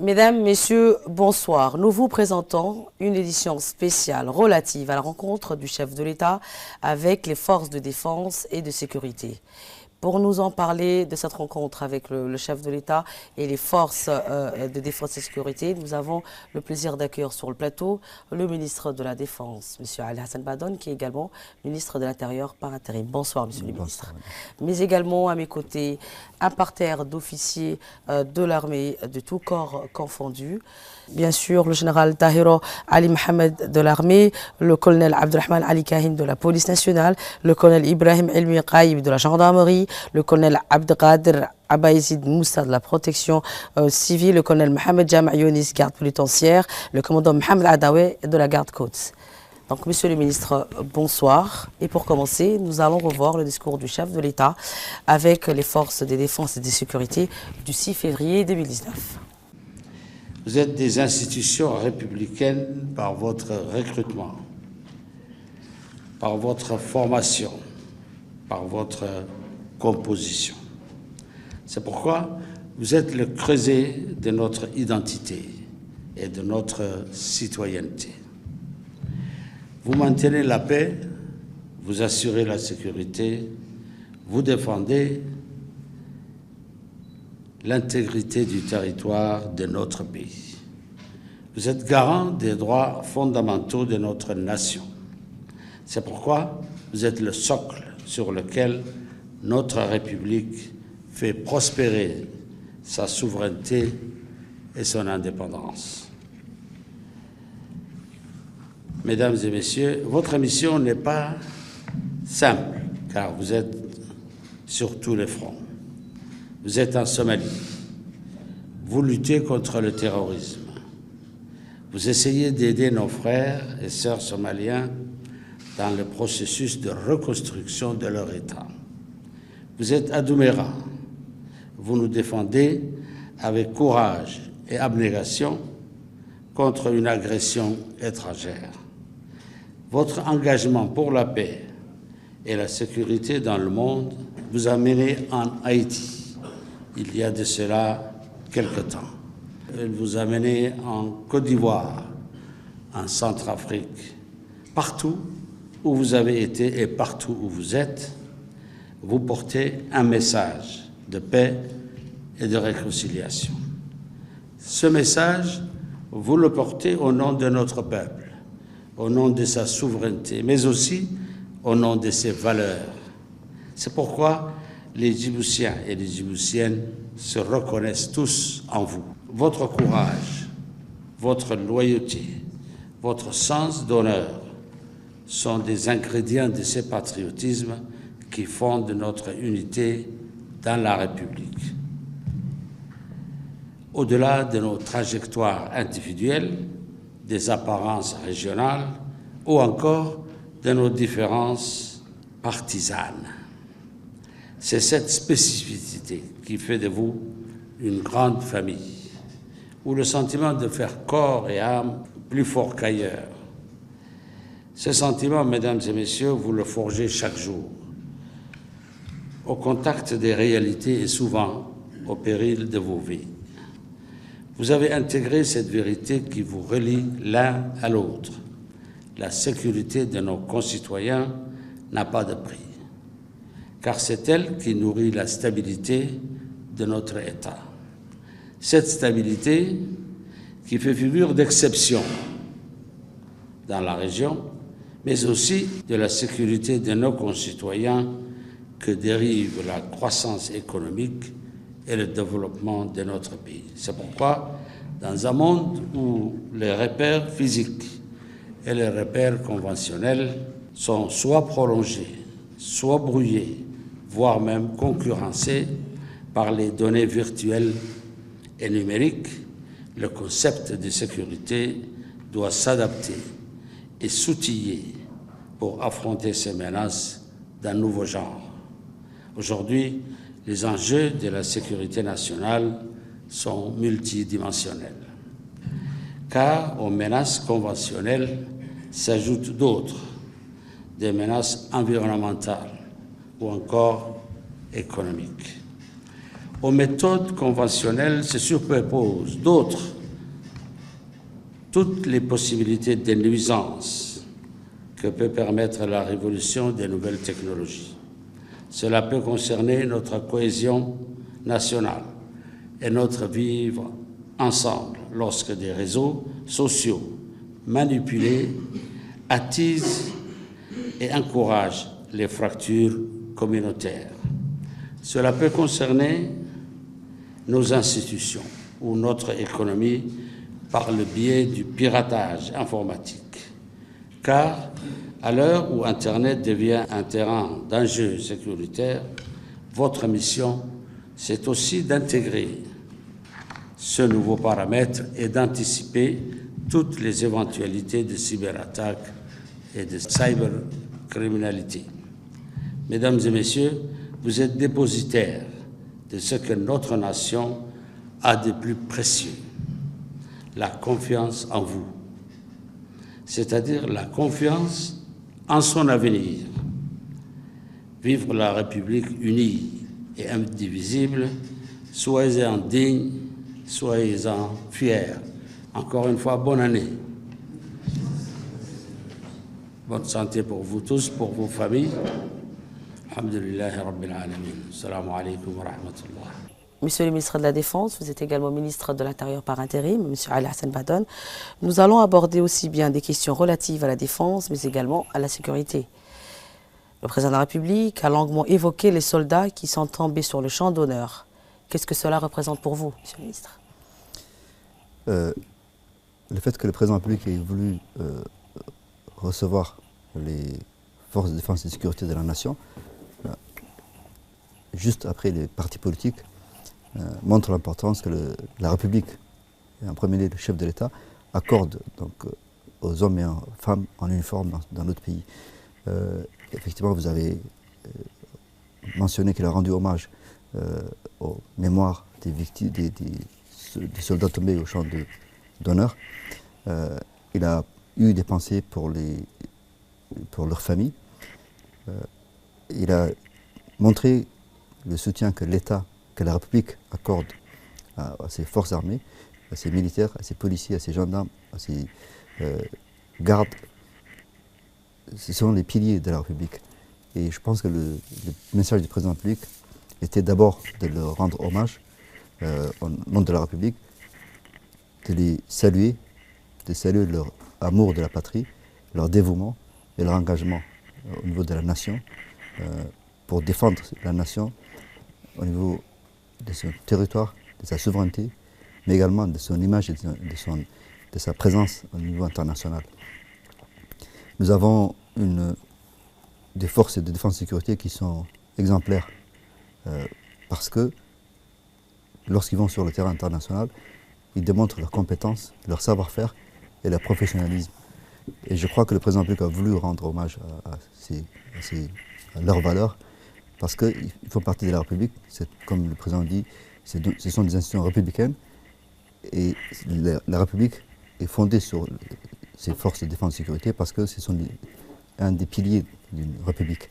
Mesdames, Messieurs, bonsoir. Nous vous présentons une édition spéciale relative à la rencontre du chef de l'État avec les forces de défense et de sécurité. Pour nous en parler de cette rencontre avec le chef de l'État et les forces de défense et sécurité, nous avons le plaisir d'accueillir sur le plateau le ministre de la Défense, M. Ali Hassan Badoun, qui est également ministre de l'Intérieur par intérim. Bonsoir, Monsieur le ministre. Mais également à mes côtés, un parterre d'officiers de l'armée de tout corps confondu. Bien sûr, le général Tahiro Ali Mohamed de l'armée, le colonel Abdelrahman Ali Kahin de la police nationale, le colonel Ibrahim Elmi Qaïb de la gendarmerie, le colonel Abdelkader Abaïzid Moussa de la protection civile, le colonel Mohamed Jama Younis, garde pénitentiaire, le commandant Mohamed Adaoué de la garde côte. Donc, monsieur le ministre, bonsoir. Et pour commencer, nous allons revoir le discours du chef de l'État avec les forces de défense et de sécurité du 6 février 2019. Vous êtes des institutions républicaines par votre recrutement, par votre formation, par votre composition. C'est pourquoi vous êtes le creuset de notre identité et de notre citoyenneté. Vous maintenez la paix, vous assurez la sécurité, vous défendez l'intégrité du territoire de notre pays. Vous êtes garant des droits fondamentaux de notre nation. C'est pourquoi vous êtes le socle sur lequel notre République fait prospérer sa souveraineté et son indépendance. Mesdames et messieurs, votre mission n'est pas simple, car vous êtes sur tous les fronts. Vous êtes en Somalie, vous luttez contre le terrorisme, vous essayez d'aider nos frères et sœurs somaliens dans le processus de reconstruction de leur État. Vous êtes à Douméra, vous nous défendez avec courage et abnégation contre une agression étrangère. Votre engagement pour la paix et la sécurité dans le monde vous a mené en Haïti il y a de cela quelque temps. Elle vous a mené en Côte d'Ivoire, en Centrafrique. Partout où vous avez été et partout où vous êtes, vous portez un message de paix et de réconciliation. Ce message, vous le portez au nom de notre peuple, au nom de sa souveraineté, mais aussi au nom de ses valeurs. C'est pourquoi les Djiboutiens et les Djiboutiennes se reconnaissent tous en vous. Votre courage, votre loyauté, votre sens d'honneur sont des ingrédients de ce patriotisme qui fondent notre unité dans la République. Au-delà de nos trajectoires individuelles, des apparences régionales ou encore de nos différences partisanes. C'est cette spécificité qui fait de vous une grande famille, où le sentiment de faire corps et âme plus fort qu'ailleurs. Ce sentiment, mesdames et messieurs, vous le forgez chaque jour, au contact des réalités et souvent au péril de vos vies. Vous avez intégré cette vérité qui vous relie l'un à l'autre. La sécurité de nos concitoyens n'a pas de prix, car c'est elle qui nourrit la stabilité de notre État. Cette stabilité qui fait figure d'exception dans la région, mais aussi de la sécurité de nos concitoyens que dérive la croissance économique et le développement de notre pays. C'est pourquoi, dans un monde où les repères physiques et les repères conventionnels sont soit prolongés, soit brouillés, voire même concurrencés par les données virtuelles et numériques, le concept de sécurité doit s'adapter et s'outiller pour affronter ces menaces d'un nouveau genre. Aujourd'hui, les enjeux de la sécurité nationale sont multidimensionnels, car aux menaces conventionnelles s'ajoutent d'autres, des menaces environnementales ou encore économiques. Aux méthodes conventionnelles se superposent d'autres toutes les possibilités de nuisances que peut permettre la révolution des nouvelles technologies. Cela peut concerner notre cohésion nationale et notre vivre ensemble lorsque des réseaux sociaux manipulés attisent et encouragent les fractures communautaires. Cela peut concerner nos institutions ou notre économie par le biais du piratage informatique. Car à l'heure où Internet devient un terrain d'enjeux sécuritaires, votre mission, c'est aussi d'intégrer ce nouveau paramètre et d'anticiper toutes les éventualités de cyberattaques et de cybercriminalité. Mesdames et messieurs, vous êtes dépositaires de ce que notre nation a de plus précieux, la confiance en vous, c'est-à-dire la confiance en son avenir. Vivre la République unie et indivisible, soyez-en dignes, soyez-en fiers. Encore une fois, bonne année. Bonne santé pour vous tous, pour vos familles. Alhamdulillahi Rabbil Alamin. Assalamu alaikum wa rahmatullah. Monsieur le ministre de la Défense, vous êtes également ministre de l'Intérieur par intérim, Monsieur Ali Hassan Badone. Nous allons aborder aussi bien des questions relatives à la défense, mais également à la sécurité. Le président de la République a longuement évoqué les soldats qui sont tombés sur le champ d'honneur. Qu'est-ce que cela représente pour vous, Monsieur le ministre? Le fait que le président de la République ait voulu recevoir les forces de défense et de sécurité de la nation, juste après les partis politiques, montre l'importance que la République, et en premier lieu le chef de l'État, accorde donc, aux hommes et aux femmes en uniforme dans notre pays. Effectivement, vous avez mentionné qu'il a rendu hommage aux mémoires des victimes, des soldats tombés au champ d'honneur. Il a eu des pensées pour leurs familles. Il a montré le soutien que l'État, que la République accorde à ses forces armées, à ses militaires, à ses policiers, à ses gendarmes, à ses gardes. Ce sont les piliers de la République. Et je pense que le message du président de la République était d'abord de leur rendre hommage au nom de la République, de les saluer, de saluer leur amour de la patrie, leur dévouement et leur engagement au niveau de la nation pour défendre la nation au niveau de son territoire, de sa souveraineté, mais également de son image et de sa présence au niveau international. Nous avons des forces de défense et de sécurité qui sont exemplaires parce que lorsqu'ils vont sur le terrain international, ils démontrent leur compétence, leur savoir-faire et leur professionnalisme. Et je crois que le président de la République a voulu rendre hommage à leurs valeurs parce qu'ils font partie de la République. Comme le président dit, ce sont des institutions républicaines et la République est fondée sur ces forces de défense et de sécurité parce que ce sont un des piliers d'une République.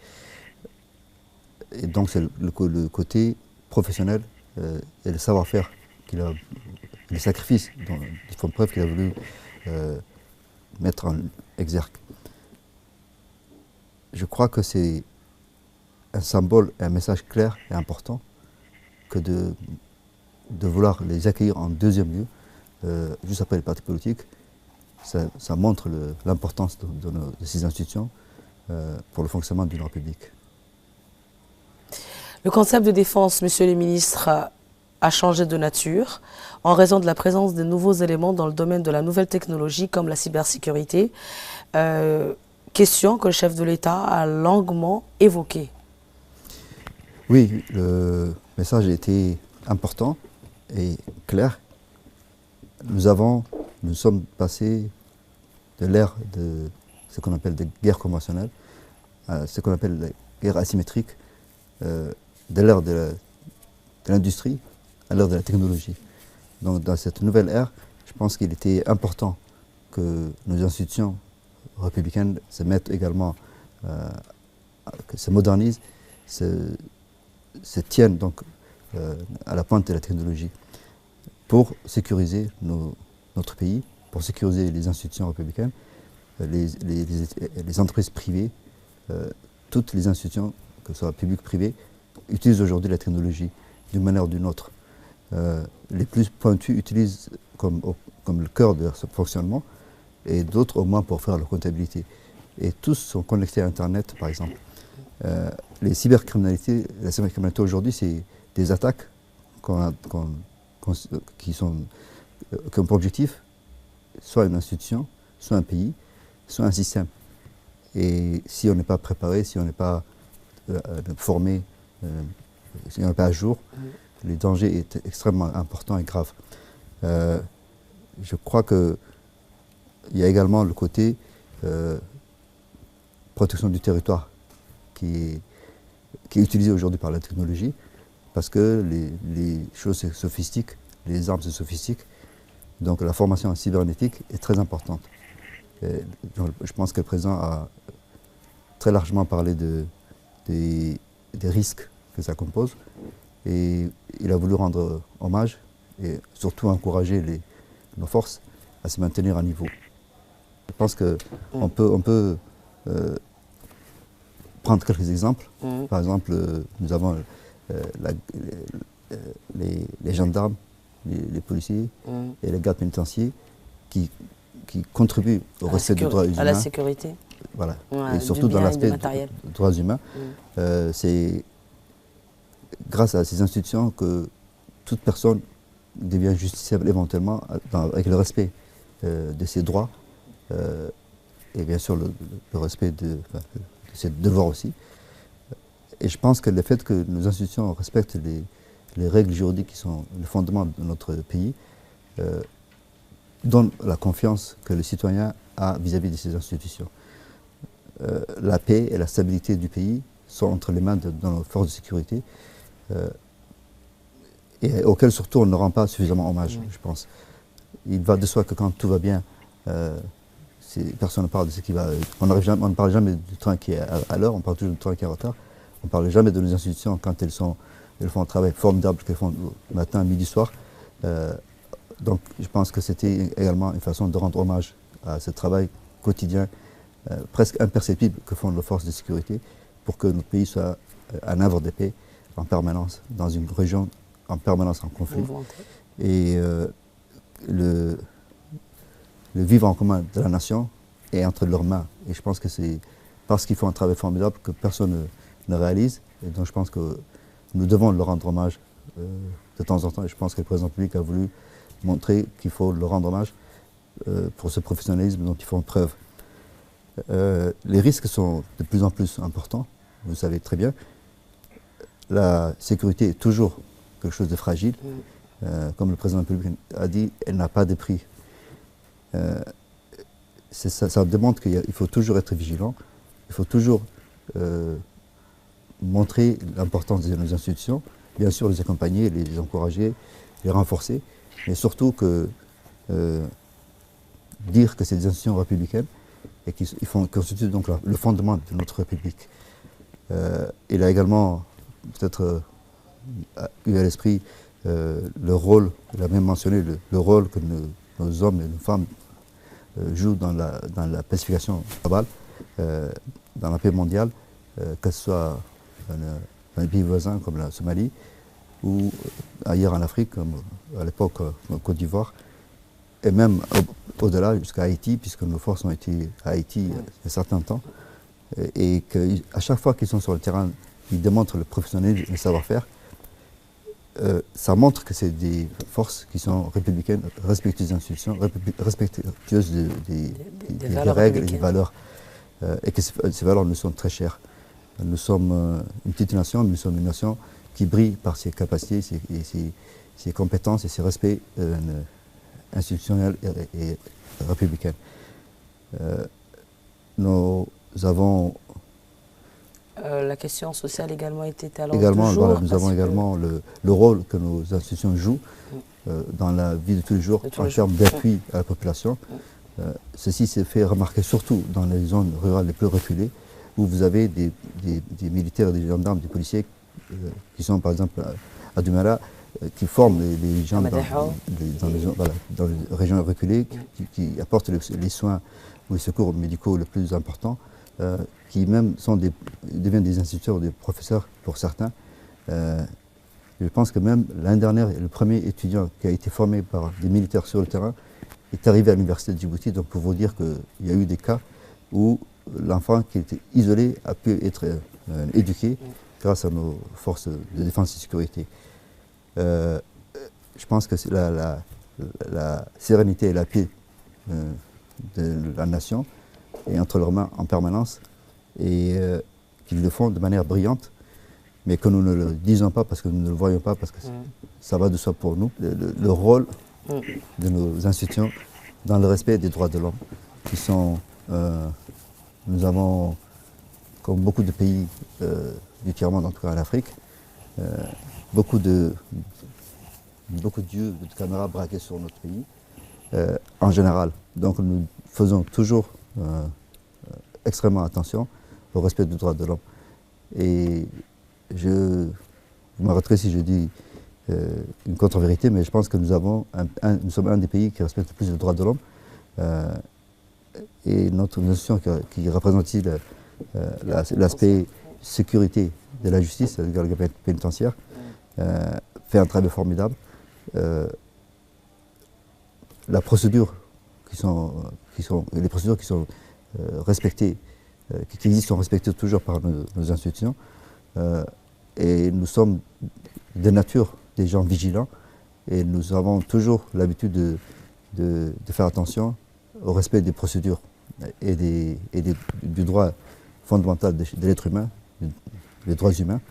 Et donc c'est le côté professionnel et le savoir-faire les sacrifices dont ils font preuve qu'il a voulu mettre en exergue. Je crois que c'est un symbole et un message clair et important que de vouloir les accueillir en deuxième lieu, juste après les partis politiques. Ça montre l'importance de ces institutions pour le fonctionnement d'une République. Le concept de défense, Monsieur le ministre, a changé de nature en raison de la présence de nouveaux éléments dans le domaine de la nouvelle technologie comme la cybersécurité. Question que le chef de l'État a longuement évoquée. Oui, le message a été important et clair. Nous sommes passés de l'ère de ce qu'on appelle des guerres conventionnelles à ce qu'on appelle la guerre asymétrique, de l'ère de l'industrie à l'ère de la technologie. Donc dans cette nouvelle ère, je pense qu'il était important que nos institutions républicaines se mettent également, se modernisent, se tiennent donc à la pointe de la technologie pour sécuriser notre pays, pour sécuriser les institutions républicaines, les entreprises privées, toutes les institutions, que ce soit publiques ou privées, utilisent aujourd'hui la technologie d'une manière ou d'une autre. Les plus pointus utilisent comme le cœur de leur fonctionnement et d'autres au moins pour faire leur comptabilité. Et tous sont connectés à Internet, par exemple. La cybercriminalité aujourd'hui, c'est des attaques qui ont pour objectif soit une institution, soit un pays, soit un système. Et si on n'est pas préparé, si on n'est pas formé, si on n'est pas à jour, le danger est extrêmement important et grave. Je crois qu'il y a également le côté protection du territoire qui est utilisé aujourd'hui par la technologie, parce que les choses se sophistiquent, les armes se sophistiquent, donc la formation en cybernétique est très importante. Je pense que le président a très largement parlé des risques que ça compose, et il a voulu rendre hommage et surtout encourager nos forces à se maintenir à niveau. Je pense qu'on peut prendre quelques exemples. Par exemple, nous avons les gendarmes, les policiers et les gardes pénitentiaires qui contribuent au respect des droits humains. À la sécurité. Voilà. Et surtout dans l'aspect des droits humains. C'est grâce à ces institutions que toute personne devient justiciable éventuellement avec le respect de ses droits et bien sûr le respect de ses devoirs aussi. Et je pense que le fait que nos institutions respectent les règles juridiques qui sont le fondement de notre pays donne la confiance que le citoyen a vis-à-vis de ces institutions. La paix et la stabilité du pays sont entre les mains de nos forces de sécurité et auxquelles surtout on ne rend pas suffisamment hommage, je pense. Il va de soi que quand tout va bien, personne ne parle de ce qui va. On ne parle jamais du train qui est à l'heure, on parle toujours du train qui est en retard. On ne parle jamais de nos institutions quand elles font un travail formidable qu'elles font matin, midi, soir. Donc je pense que c'était également une façon de rendre hommage à ce travail quotidien, presque imperceptible que font nos forces de sécurité pour que notre pays soit un havre de paix en permanence, dans une région en permanence en conflit. Et le vivre en commun de la nation est entre leurs mains. Et je pense que c'est parce qu'ils font un travail formidable que personne ne réalise. Et donc je pense que nous devons leur rendre hommage de temps en temps. Et je pense que le président public a voulu montrer qu'il faut leur rendre hommage pour ce professionnalisme dont ils font preuve. Les risques sont de plus en plus importants, vous le savez très bien. La sécurité est toujours quelque chose de fragile. Comme le président public a dit, elle n'a pas de prix. Ça démontre qu'il faut toujours être vigilant, il faut toujours montrer l'importance de nos institutions, bien sûr les accompagner, les encourager, les renforcer, mais surtout dire que c'est des institutions républicaines et qu'ils constituent donc le fondement de notre République. Il a également peut-être eu à l'esprit le rôle, il a même mentionné le rôle que nos hommes et nos femmes jouent dans la pacification globale, dans la paix mondiale, que ce soit dans les pays voisins comme la Somalie ou ailleurs en Afrique, comme à l'époque en Côte d'Ivoire, et même au-delà jusqu'à Haïti, puisque nos forces ont été à Haïti il y a un certain temps, et qu'à chaque fois qu'ils sont sur le terrain, ils démontrent le professionnalisme et le savoir-faire. Ça montre que c'est des forces qui sont républicaines, respectueuses des institutions, respectueuses des règles et des valeurs, et que ces valeurs nous sont très chères. Nous sommes une petite nation, mais nous sommes une nation qui brille par ses capacités, ses compétences et ses respects institutionnels et républicains. Nous avons... la question sociale également était à l'ordre du jour. Voilà, nous avons également le rôle que nos institutions jouent dans la vie de tous les jours en termes d'appui à la population. Ceci s'est fait remarquer surtout dans les zones rurales les plus reculées, où vous avez des militaires, des gendarmes, des policiers qui sont par exemple à Dumala qui forment les gens voilà, dans les régions reculées, qui apportent les soins ou les secours médicaux les plus importants, qui même deviennent des instituteurs ou des professeurs pour certains. Je pense que même l'année dernière, le premier étudiant qui a été formé par des militaires sur le terrain est arrivé à l'université de Djibouti. Donc pour vous dire qu'il y a eu des cas où l'enfant qui était isolé a pu être éduqué grâce à nos forces de défense et de sécurité. Je pense que la sérénité et la paix de la nation est entre leurs mains en permanence et qu'ils le font de manière brillante, mais que nous ne le disons pas parce que nous ne le voyons pas, parce que ça va de soi pour nous. Le rôle de nos institutions dans le respect des droits de l'homme, qui sont... nous avons, comme beaucoup de pays du tiers-monde, en tout cas en Afrique, beaucoup d'yeux, de caméras braqués sur notre pays, en général. Donc nous faisons toujours extrêmement attention au respect des droits de l'homme. Et je m'arrêterai si je dis une contre-vérité, mais je pense que nous sommes un des pays qui respecte le plus les droits de l'homme. Et notre institution qui représente ici l'aspect sécurité de la justice, le gabinet pénitentiaire, fait un travail formidable. Les procédures qui sont respectées, qui existent, sont respectées toujours par nos institutions. Et nous sommes de nature des gens vigilants et nous avons toujours l'habitude de faire attention au respect des procédures et du droit fondamental de l'être humain, des droits humains,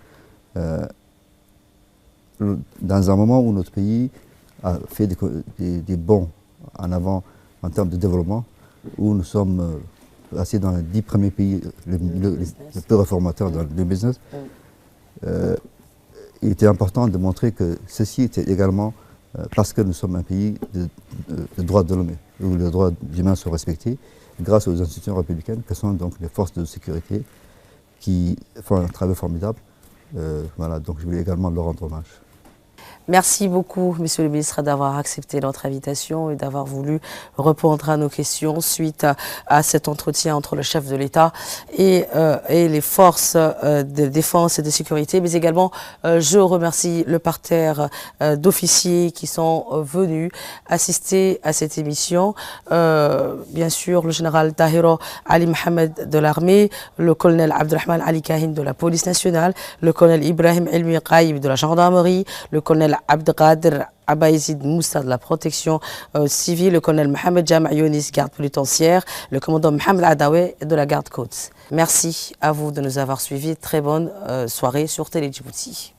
dans un moment où notre pays a fait des bonds en avant en termes de développement, où nous sommes assis dans les 10 premiers pays les plus réformateurs dans le business. Il était important de montrer que ceci était également parce que nous sommes un pays de droits de l'homme, où les droits humains sont respectés, grâce aux institutions républicaines, que sont donc les forces de sécurité, qui font un travail formidable. Voilà, donc je voulais également leur rendre hommage. Merci beaucoup, Monsieur le ministre, d'avoir accepté notre invitation et d'avoir voulu répondre à nos questions suite à cet entretien entre le chef de l'État et les forces de défense et de sécurité. Mais également, je remercie le parterre d'officiers qui sont venus assister à cette émission. Bien sûr, le général Tahiro Ali Mohamed de l'armée, le colonel Abdelrahman Ali Kahin de la police nationale, le colonel Ibrahim Elmi Qaïb de la gendarmerie, le colonel Abdelkader Abaïzid Moussa de la protection civile, le colonel Mohamed Jama Younis, garde pénitentiaire, le commandant Mohamed Adaoué de la garde côte. Merci à vous de nous avoir suivis. Très bonne soirée sur Télé Djibouti.